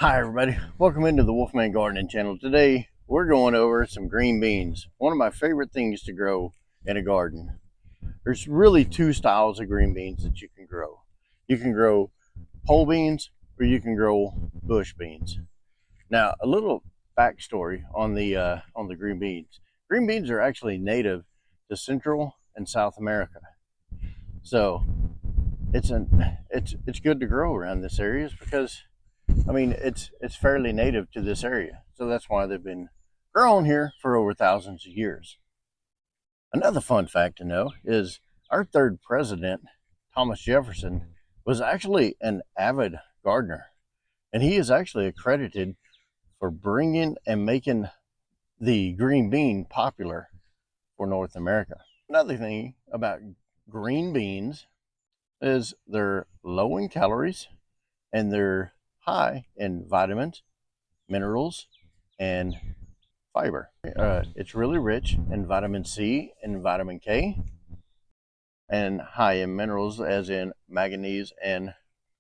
Hi everybody, welcome into the Wolfman Gardening channel. Today we're going over some green beans, one of my favorite things to grow in a garden. There's really two styles of green beans that you can grow. You can grow pole beans or you can grow bush beans. Now a little backstory on the green beans. Green beans are actually native to Central and South America. So it's good to grow around this area because it's fairly native to this area, so that's why they've been grown here for over thousands of years. Another fun fact to know is our third president, Thomas Jefferson, was actually an avid gardener, and he is actually accredited for bringing and making the green bean popular for North America. Another thing about green beans is they're low in calories and they're high in vitamins, minerals, and fiber. It's really rich in vitamin C and vitamin K, and high in minerals as in manganese and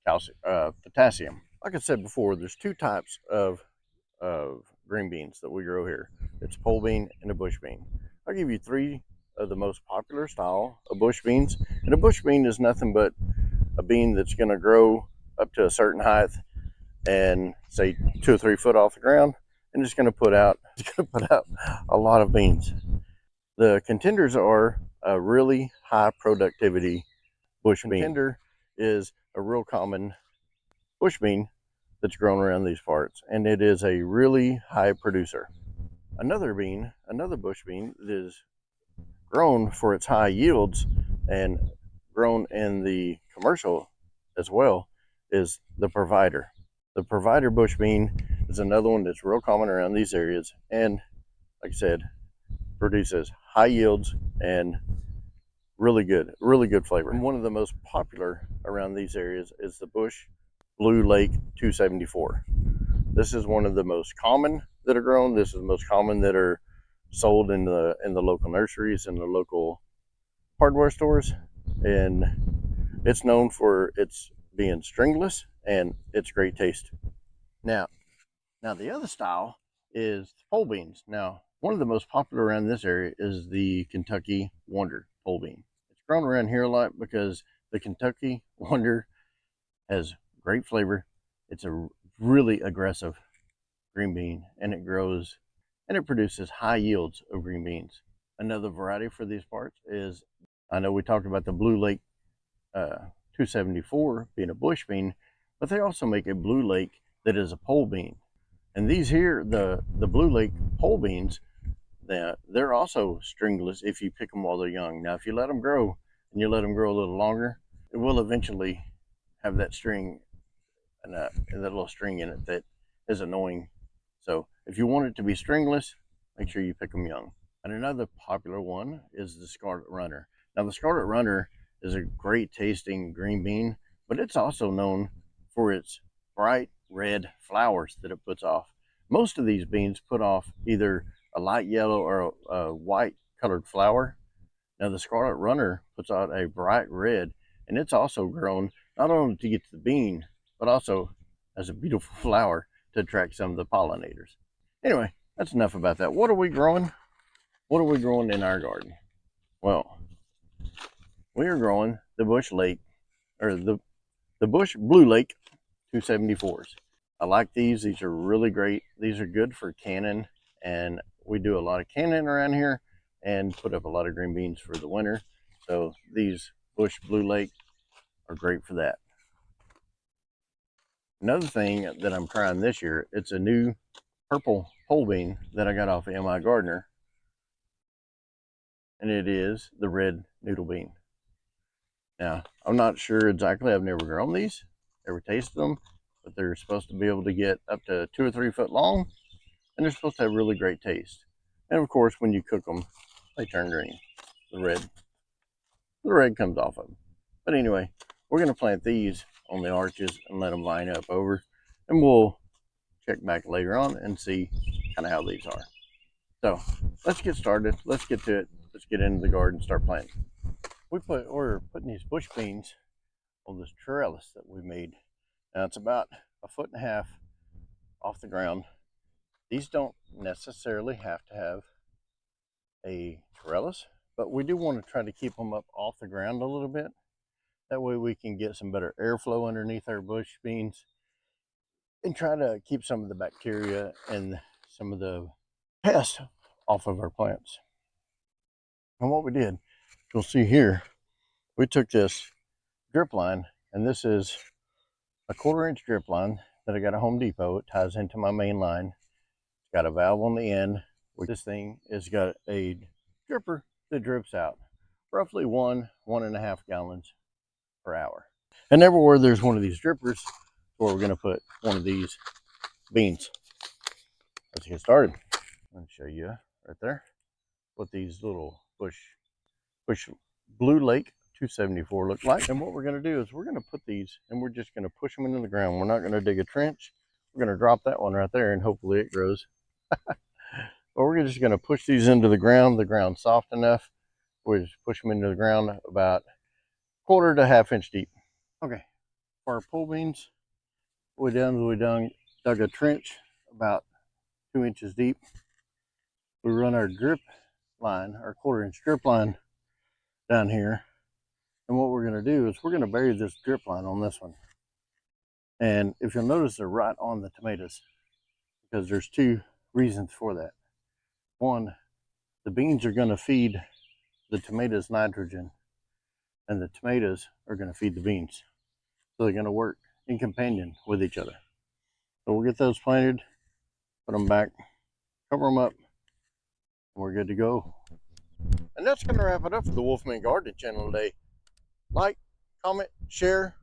calcium, potassium. Like I said before, there's two types of green beans that we grow here. It's a pole bean and a bush bean. I'll give you three of the most popular style of bush beans. And a bush bean is nothing but a bean that's going to grow up to a certain height and say 2 or 3 foot off the ground, and it's going to put out a lot of beans. The contenders are a really high productivity bush bean. Contender is a real common bush bean that's grown around these parts, and it is a really high producer. Another bush bean that is grown for its high yields and grown in the commercial as well is the provider. The provider bush bean is another one that's real common around these areas, and like I said, produces high yields and really good flavor. And one of the most popular around these areas is the Bush Blue Lake 274. This is one of the most common that are grown. This is the most common that are sold in the local nurseries and the local hardware stores, and it's known for its being stringless and its great taste. Now the other style is pole beans. Now, one of the most popular around this area is the Kentucky Wonder pole bean. It's grown around here a lot because the Kentucky Wonder has great flavor. It's a really aggressive green bean, and it grows and it produces high yields of green beans. Another variety for these parts is, I know we talked about the Blue Lake 274 being a bush bean, but they also make a Blue Lake that is a pole bean. And these here, the Blue Lake pole beans, they're also stringless if you pick them while they're young. Now, if you let them grow and you let them grow a little longer, it will eventually have that string and that little string in it that is annoying. So if you want it to be stringless, make sure you pick them young. And another popular one is the Scarlet Runner. Now, the Scarlet Runner is a great tasting green bean, but it's also known for its bright red flowers that it puts off. Most of these beans put off either a light yellow or a white colored flower. Now, the Scarlet Runner puts out a bright red, and it's also grown not only to get to the bean, but also as a beautiful flower to attract some of the pollinators. Anyway, that's enough about that. What are we growing? What are we growing in our garden? Well, we are growing the Bush Lake, or the Bush Blue Lake 274s. I like these. These are really great. These are good for canning, and we do a lot of canning around here and put up a lot of green beans for the winter. So these Bush Blue Lake are great for that. Another thing that I'm trying this year, it's a new purple pole bean that I got off of MI Gardener, and it is the red noodle bean. Now, I'm not sure exactly. I've never grown these, never tasted them, but they're supposed to be able to get up to 2 or 3 foot long, and they're supposed to have really great taste. And of course, when you cook them, they turn green. The red comes off of them. But anyway, we're going to plant these on the arches and let them line up over, and we'll check back later on and see kind of how these are. So let's get started. Let's get to it. Let's get into the garden and start planting. We're putting these bush beans on this trellis that we made. Now it's about 1.5 feet off the ground. These don't necessarily have to have a trellis, but we do want to try to keep them up off the ground a little bit. That way we can get some better airflow underneath our bush beans and try to keep some of the bacteria and some of the pests off of our plants. And what we did, you'll see here, we took this drip line, and this is a 1/4-inch drip line that I got at Home Depot. It ties into my main line. It's got a valve on the end. This thing has got a dripper that drips out roughly 1.5 gallons per hour. And everywhere there's one of these drippers, where we're going to put one of these beans. Let's get started. I'm going to show you right there what these little bush Blue Lake 274 look like. And what we're going to do is we're going to put these, and we're just going to push them into the ground. We're not going to dig a trench. We're going to drop that one right there, and hopefully it grows. But we're just going to push these into the ground. The ground's soft enough. We just push them into the ground about 1/4 to 1/2 inch deep. Okay, for our pole beans, we dug a trench about 2 inches deep. We run our drip line, our 1/4-inch drip line down here. And what we're going to do is we're going to bury this drip line on this one. And if you'll notice, they're right on the tomatoes, because there's 2 reasons for that. One, the beans are going to feed the tomatoes nitrogen, and the tomatoes are going to feed the beans. So they're going to work in companion with each other. So we'll get those planted, put them back, cover them up, and we're good to go. And that's going to wrap it up for the Wolfman Gardening channel today. Like, comment, share,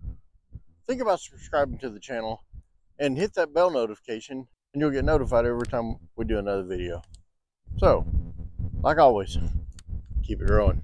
think about subscribing to the channel, and hit that bell notification, and you'll get notified every time we do another video. So, like always, keep it growing.